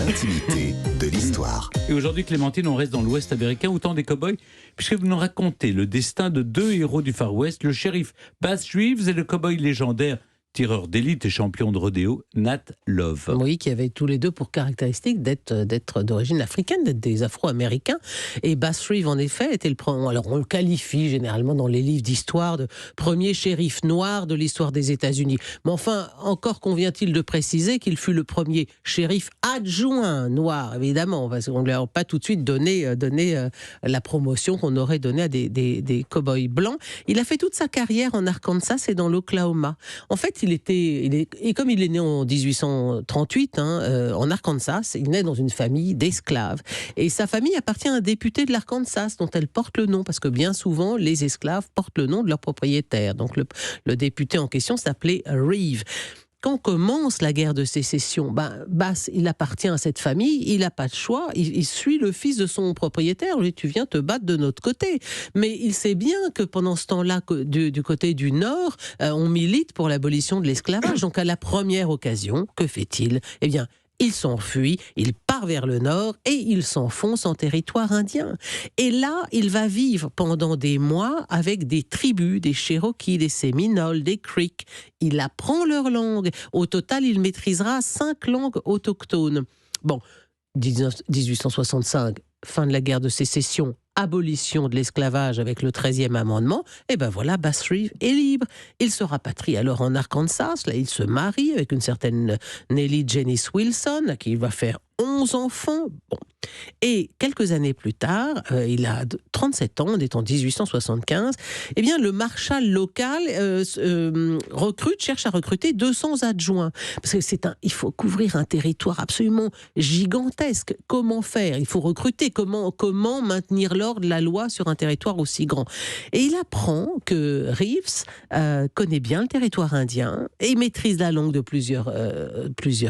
L'intimité de l'histoire. Et aujourd'hui, Clémentine, on reste dans l'Ouest américain, au temps des cow-boys, puisque vous nous racontez le destin de deux héros du Far West, le shérif Bass Reeves et le cow-boy légendaire, tireur d'élite et champion de rodéo, Nat Love. Oui, qui avaient tous les deux pour caractéristique d'être d'origine africaine, d'être des Afro-Américains. Et Bass Reeves, en effet, était le premier. Alors, on le qualifie généralement dans les livres d'histoire de premier shérif noir de l'histoire des États-Unis. Mais enfin, encore convient-il de préciser qu'il fut le premier shérif adjoint noir, évidemment, parce qu'on ne lui a pas tout de suite donné la promotion qu'on aurait donnée à des cow-boys blancs. Il a fait toute sa carrière en Arkansas et dans l'Oklahoma. En fait, et comme il est né en 1838, en Arkansas, il naît dans une famille d'esclaves. Et sa famille appartient à un député de l'Arkansas dont elle porte le nom, parce que bien souvent, les esclaves portent le nom de leur propriétaire. Donc le député en question s'appelait Reeves. Quand commence la guerre de sécession, Bass, il appartient à cette famille, il n'a pas de choix, il suit le fils de son propriétaire, lui, tu viens te battre de notre côté. Mais il sait bien que pendant ce temps-là, du côté du Nord, on milite pour l'abolition de l'esclavage. Donc à la première occasion, que fait-il ? Eh bien, il s'enfuit, il part vers le nord et il s'enfonce en territoire indien. Et là, il va vivre pendant des mois avec des tribus, des Cherokees, des Séminoles, des Creeks. Il apprend leur langue. Au total, il maîtrisera 5 langues autochtones. Bon, 1865, fin de la guerre de sécession, abolition de l'esclavage avec le 13e amendement, et ben voilà, Bass Reeves est libre. Il se rapatrie alors en Arkansas, là il se marie avec une certaine Nellie Janice Wilson, qui va faire 11 enfants. Bon. Et quelques années plus tard, il a 37 ans, on est en 1875, eh bien le marshal local cherche à recruter 200 adjoints. Parce que il faut couvrir un territoire absolument gigantesque. Comment faire ? Il faut recruter. Comment maintenir l'ordre, la loi sur un territoire aussi grand ? Et il apprend que Reeves connaît bien le territoire indien et maîtrise la langue de plusieurs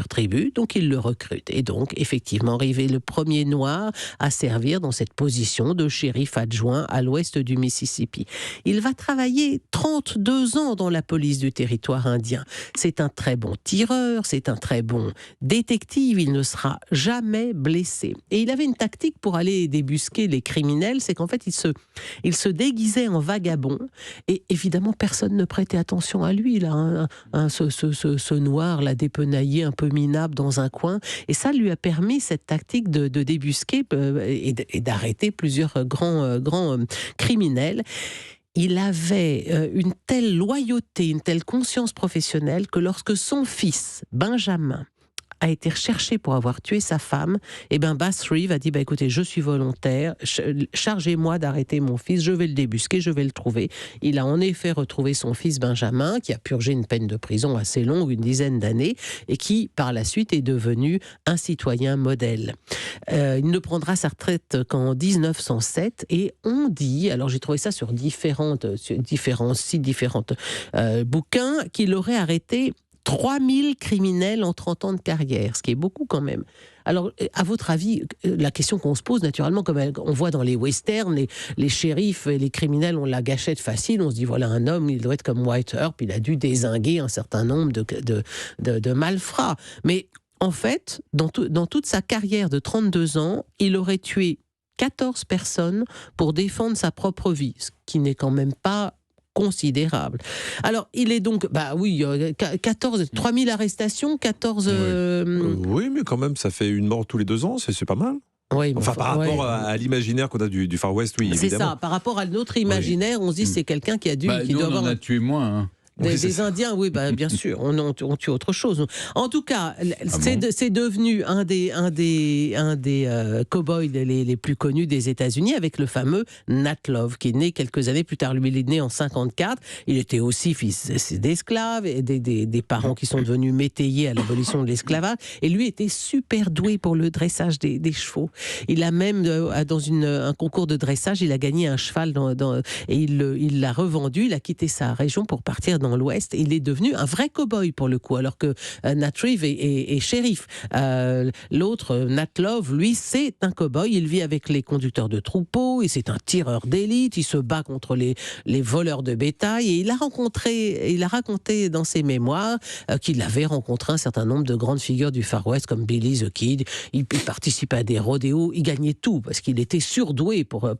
tribus, donc il le recrute. Et donc, effectivement, Reeves est le premier noir à servir dans cette position de shérif adjoint à l'ouest du Mississippi. Il va travailler 32 ans dans la police du territoire indien. C'est un très bon tireur, c'est un très bon détective, il ne sera jamais blessé. Et il avait une tactique pour aller débusquer les criminels, c'est qu'en fait, il se déguisait en vagabond et évidemment, personne ne prêtait attention à lui, là, ce noir, là, dépenaillé, un peu minable dans un coin. Et ça lui a permis, cette tactique de débusquer et d'arrêter plusieurs grands criminels. Il avait une telle loyauté, une telle conscience professionnelle que lorsque son fils, Benjamin, a été recherché pour avoir tué sa femme, et Bass Reeves a dit écoutez, je suis volontaire, chargez-moi d'arrêter mon fils, je vais le débusquer, je vais le trouver. Il a en effet retrouvé son fils Benjamin, qui a purgé une peine de prison assez longue, une dizaine d'années, et qui par la suite est devenu un citoyen modèle. Il ne prendra sa retraite qu'en 1907, et on dit, alors j'ai trouvé ça sur différents sites, différents bouquins, qu'il aurait arrêté 3000 criminels en 30 ans de carrière, ce qui est beaucoup quand même. Alors, à votre avis, la question qu'on se pose naturellement, comme on voit dans les westerns, les shérifs et les criminels ont la gâchette facile, on se dit voilà un homme, il doit être comme White Earp, il a dû dézinguer un certain nombre de malfrats. Mais en fait, dans toute sa carrière de 32 ans, il aurait tué 14 personnes pour défendre sa propre vie, ce qui n'est quand même pas considérable. Alors, il est donc, 3000 arrestations, 14... Oui, mais quand même, ça fait une mort tous les 2 ans, c'est pas mal. Oui, par rapport à l'imaginaire qu'on a du Far West, oui, évidemment. C'est ça, par rapport à notre imaginaire, on se dit c'est quelqu'un qui a dû... qui nous, doit on avoir en a tué moins, hein. Des Indiens, oui, bien sûr, on tue autre chose. En tout cas, c'est devenu un des cow-boys les plus connus des États-Unis, avec le fameux Nat Love, qui est né quelques années plus tard. Lui, il est né en 54. Il était aussi fils d'esclaves, et des parents qui sont devenus métayers à l'abolition de l'esclavage. Et lui était super doué pour le dressage des chevaux. Il a même, dans un concours de dressage, il a gagné un cheval et il l'a revendu. Il a quitté sa région pour partir dans dans l'Ouest. Il est devenu un vrai cow-boy pour le coup, alors que Nat Reeves est shérif. L'autre, Nat Love, lui, c'est un cow-boy. Il vit avec les conducteurs de troupeaux et c'est un tireur d'élite. Il se bat contre les voleurs de bétail et il a raconté dans ses mémoires qu'il avait rencontré un certain nombre de grandes figures du Far West comme Billy the Kid. Il participait à des rodéos, il gagnait tout parce qu'il était surdoué pour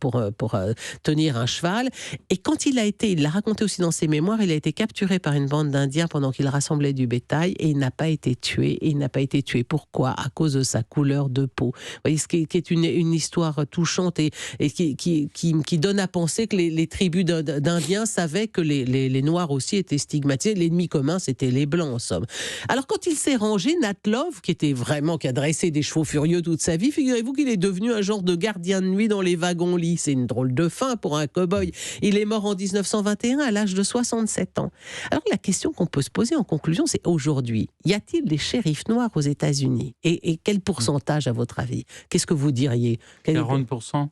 tenir un cheval. Et quand il l'a raconté aussi dans ses mémoires, il a été capturé par une bande d'Indiens pendant qu'il rassemblait du bétail et il n'a pas été tué. Et il n'a pas été tué. Pourquoi ? À cause de sa couleur de peau. Vous voyez, ce qui est une histoire touchante et qui donne à penser que les tribus d'Indiens savaient que les Noirs aussi étaient stigmatisés. L'ennemi commun, c'était les Blancs, en somme. Alors, quand il s'est rangé, Nat Love, qui a dressé des chevaux furieux toute sa vie, figurez-vous qu'il est devenu un genre de gardien de nuit dans les wagons-lits. C'est une drôle de fin pour un cow-boy. Il est mort en 1921 à l'âge de 67 ans. Alors, la question qu'on peut se poser en conclusion, c'est aujourd'hui, y a-t-il des shérifs noirs aux États-Unis ? Et quel pourcentage, à votre avis ? Qu'est-ce que vous diriez ? 40%.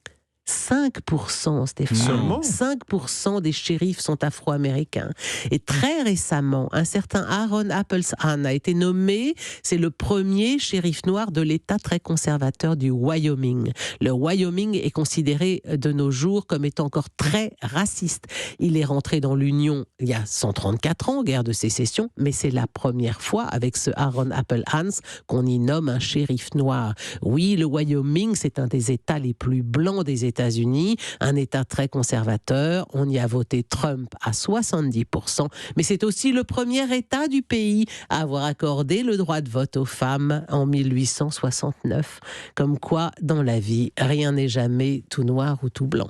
5%, Stéphane. Seulement 5% des shérifs sont afro-américains. Et très récemment, un certain Aaron Appelshahn a été nommé, c'est le premier shérif noir de l'État très conservateur du Wyoming. Le Wyoming est considéré de nos jours comme étant encore très raciste. Il est rentré dans l'Union il y a 134 ans, guerre de sécession, mais c'est la première fois avec ce Aaron Appelshahn qu'on y nomme un shérif noir. Oui, le Wyoming, c'est un des États les plus blancs des États-Unis, un État très conservateur. On y a voté Trump à 70%, mais c'est aussi le premier État du pays à avoir accordé le droit de vote aux femmes en 1869. Comme quoi, dans la vie, rien n'est jamais tout noir ou tout blanc.